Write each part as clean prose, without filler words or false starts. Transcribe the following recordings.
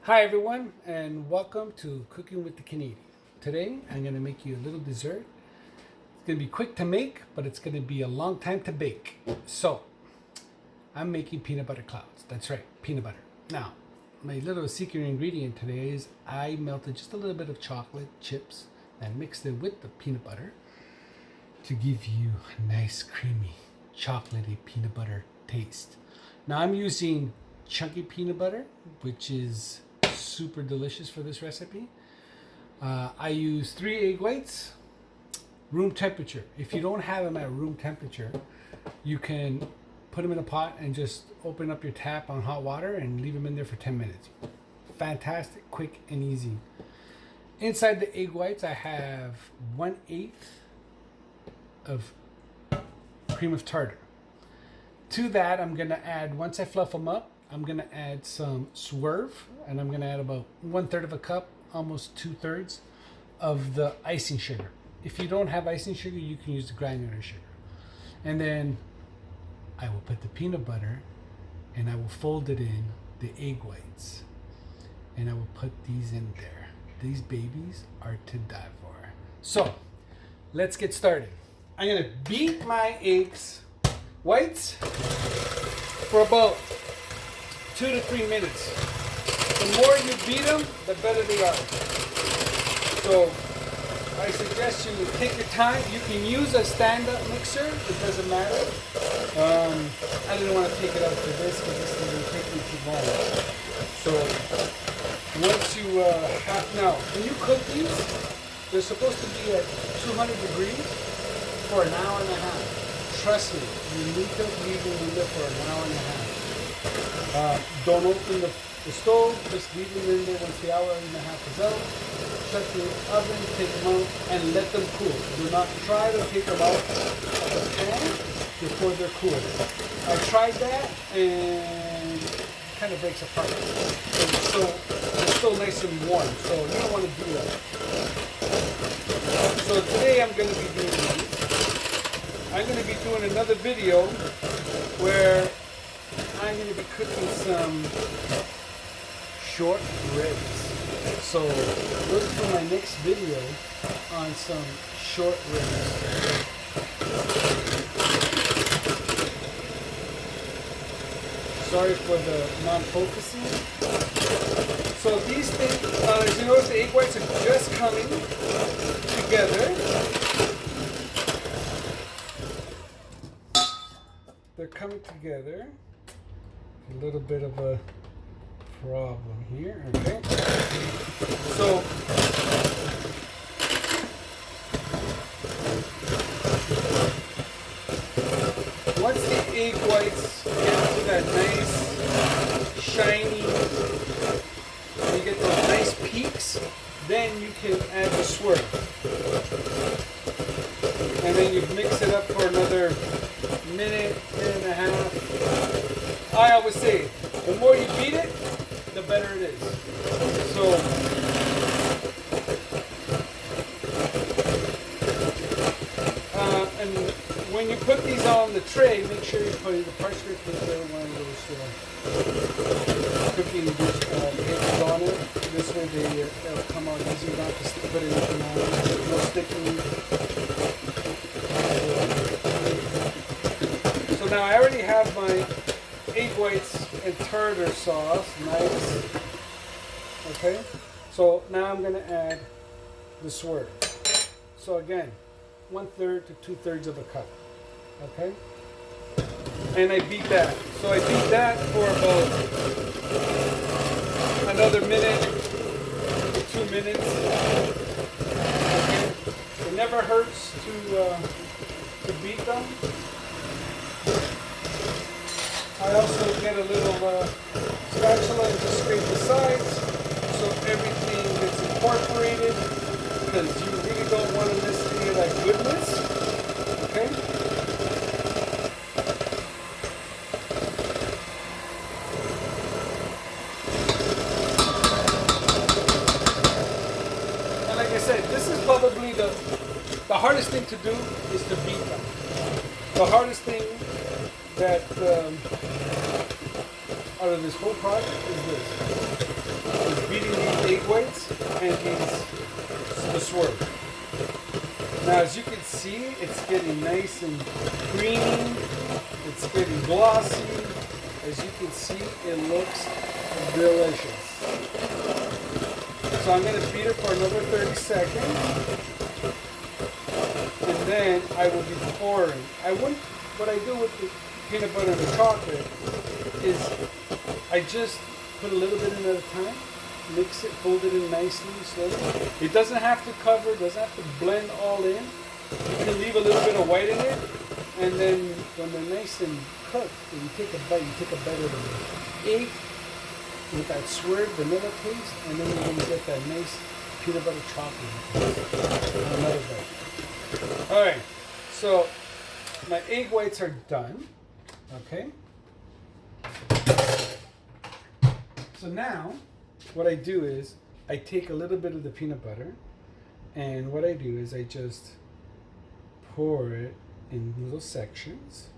Hi everyone, and welcome to Cooking with the Canadian. Today I'm going to make you a little dessert. It's going to be quick to make, but it's going to be a long time to bake. So I'm making peanut butter clouds. That's right, peanut butter. Now, my little secret ingredient today is I melted just a little bit of chocolate chips and mixed it with the peanut butter to give you a nice creamy chocolatey peanut butter taste. Now I'm using chunky peanut butter, which is super delicious for this recipe. I use 3 egg whites, room temperature. If you don't have them at room temperature, you can put them in a pot and just open up your tap on hot water and leave them in there for 10 minutes. Fantastic, quick and easy. Inside the egg whites, I have 1/8 of cream of tartar. To that, I'm gonna add, once I fluff them up, I'm going to add some swerve, and I'm going to add about 1/3 of a cup, almost 2/3 of the icing sugar. If you don't have icing sugar, you can use the granular sugar. And then I will put the peanut butter and I will fold it in the egg whites. And I will put these in there. These babies are to die for. So let's get started. I'm going to beat my eggs whites for about 2 to 3 minutes. The more you beat them, the better they are. So I suggest you take your time. You can use a stand-up mixer. It doesn't matter. I didn't want to take it out for this because this is going to take me too long. So once you have, now when you cook these, they're supposed to be at 200 degrees for an hour and a half. Trust me, you need to leave them in there for an hour and a half. Don't open the stove, just leave them in there once the hour and a half is out. Shut the oven, take them out, and let them cool. Do not try to take them out of the pan before they're cool. I tried that and it kind of breaks apart. It's still nice and warm, so you don't want to do that. So today I'm going to be doing these. I'm going to be doing another video where I'm going to be cooking some short ribs. So look for my next video on some short ribs. Sorry for the non-focusing. So these things, as you notice, the egg whites are just coming together. They're coming together. A little bit of a problem here, okay? So once the egg whites get to that nice shiny, you get those nice peaks, then you can add the swerve. And then you mix it up for another minute and a half. I always say, the more you beat it, the better it is. So, and when you put these on the tray, make sure you put the parchment paper, one of those cooking papers on it. This way they'll come out easy. You don't have to put anything on it. No sticking. So now I already have my egg whites and tartar sauce, nice. Okay, so now I'm going to add the swerve. So again, 1/3 to 2/3 of a cup. Okay, and I beat that. So I beat that for about another minute to 2 minutes. Okay, it never hurts to beat them. I also get a little spatula and just scrape the sides so everything gets incorporated, because you really don't want to miss any of that goodness. Okay? And like I said, this is probably the hardest thing to do is to beat them. The hardest thing that out of this whole project is this. Is beating these egg whites and the swerve. Now as you can see, it's getting nice and creamy. It's getting glossy. As you can see, it looks delicious. So I'm going to beat it for another 30 seconds. And then I will be pouring. What I do with the peanut butter and the chocolate is I just put a little bit in at a time, mix it, fold it in nicely, slowly. It doesn't have to cover, it doesn't have to blend all in. You can leave a little bit of white in it, and then when they're nice and cooked, when you take a bite of the egg with that swerve vanilla taste, and then you're going to get that nice peanut butter chocolate on another bite. All right, so my egg whites are done. Okay. So now, what I do is I take a little bit of the peanut butter, and what I do is I just pour it in little sections,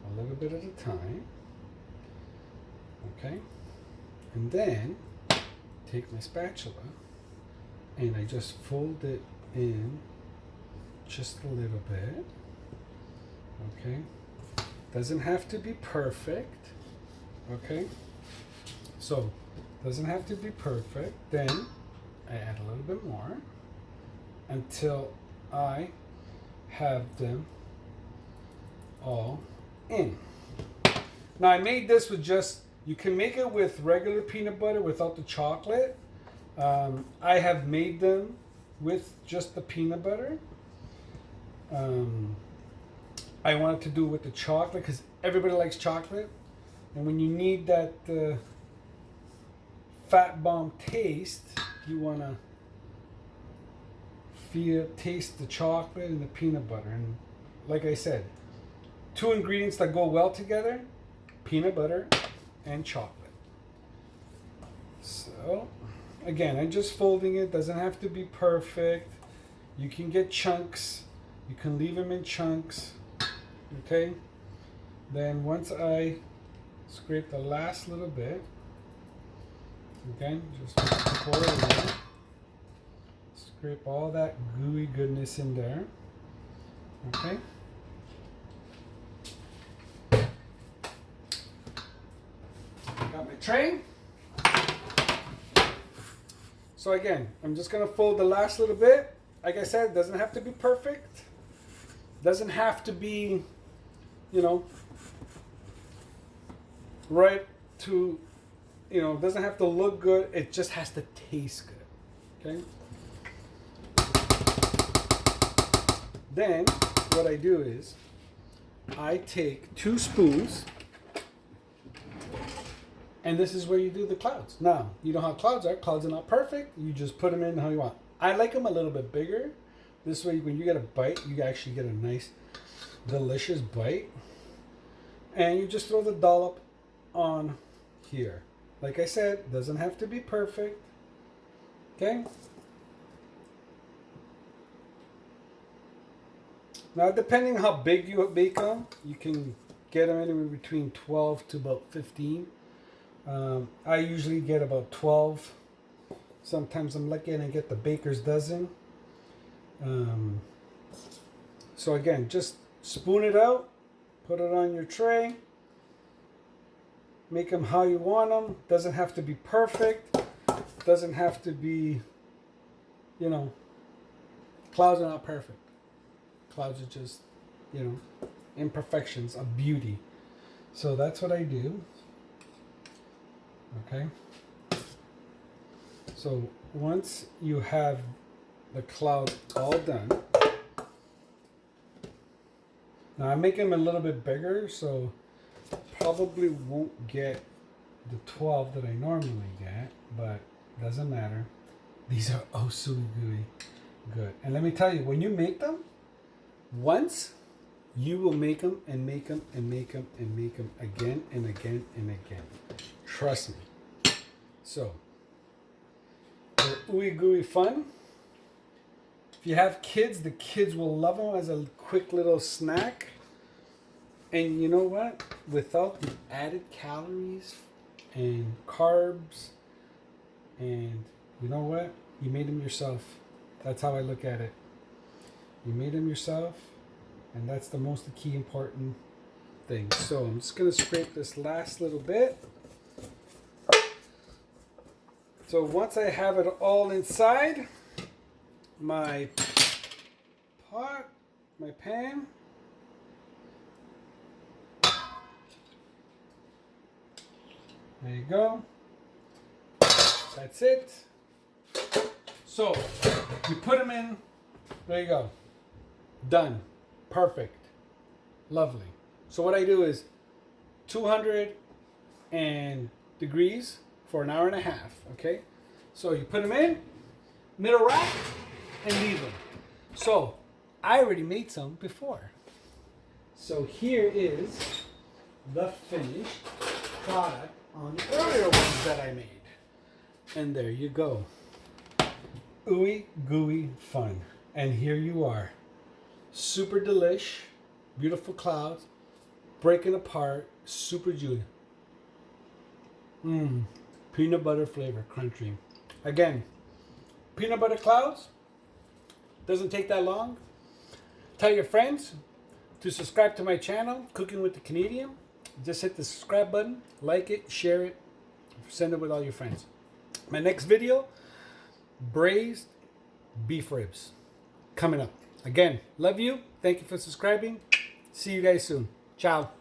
a little bit at a time. Okay. And then take my spatula and I just fold it in just a little bit. Okay. Doesn't have to be perfect. Okay. So, doesn't have to be perfect. Then I add a little bit more until I have them all in. Now I made this with just, you can make it with regular peanut butter without the chocolate. I have made them with just the peanut butter. I wanted to do it with the chocolate because everybody likes chocolate. And when you need that fat bomb taste, you want to taste the chocolate and the peanut butter. And like I said, two ingredients that go well together, peanut butter and chocolate. So again, I'm just folding it. Doesn't have to be perfect. You can get chunks. You can leave them in chunks. Okay. Then once I scrape the last little bit, okay, just pour it in. Scrape all that gooey goodness in there. Okay. Got my tray. So again, I'm just gonna fold the last little bit. Like I said, it doesn't have to be perfect. Doesn't have to be, you know, right to, you know, doesn't have to look good. It just has to taste good. Okay. Then what I do is I take 2 spoons, and this is where you do the clouds. Now, you know how clouds are. Clouds are not perfect. You just put them in how you want. I like them a little bit bigger. This way, when you get a bite, you actually get a nice, delicious bite. And you just throw the dollop on here. Like I said, doesn't have to be perfect. Okay? Now, depending how big you bake them, you can get them anywhere between 12 to about 15. I usually get about 12. Sometimes I'm lucky and I get the baker's dozen. So again, just spoon it out, put it on your tray, make them how you want them. Doesn't have to be perfect. Doesn't have to be, you know, clouds are not perfect. Clouds are just, you know, imperfections of beauty. So that's what I do. Okay. So once you have the cloud all done, now I make them a little bit bigger, so probably won't get the 12 that I normally get, but doesn't matter. These are oh so gooey good. And let me tell you, when you make them once, you will make them and make them and make them and make them again and again and again. Trust me. So they're ooey gooey fun. If you have kids, the kids will love them as a quick little snack. And you know what? Without the added calories and carbs. And you know what? You made them yourself. That's how I look at it. You made them yourself, and that's the most key important thing. So I'm just going to scrape this last little bit. So once I have it all inside my pot, my pan, there you go. That's it. So you put them in. There you go. Done. Perfect. Lovely. So what I do is 200 degrees for an hour and a half. Okay. So you put them in, middle rack, and leave them. So I already made some before. So here is the finished product on the earlier ones that I made. And there you go. Ooey gooey fun. And here you are. Super delish. Beautiful clouds. Breaking apart. Super juicy. Peanut butter flavor. Crunchy. Again, peanut butter clouds. Doesn't take that long. Tell your friends to subscribe to my channel, Cooking with the Canadian. Just hit the subscribe button. Like it. Share it. Send it with all your friends. My next video, braised beef ribs, coming up. Again, love you. Thank you for subscribing. See you guys soon. Ciao.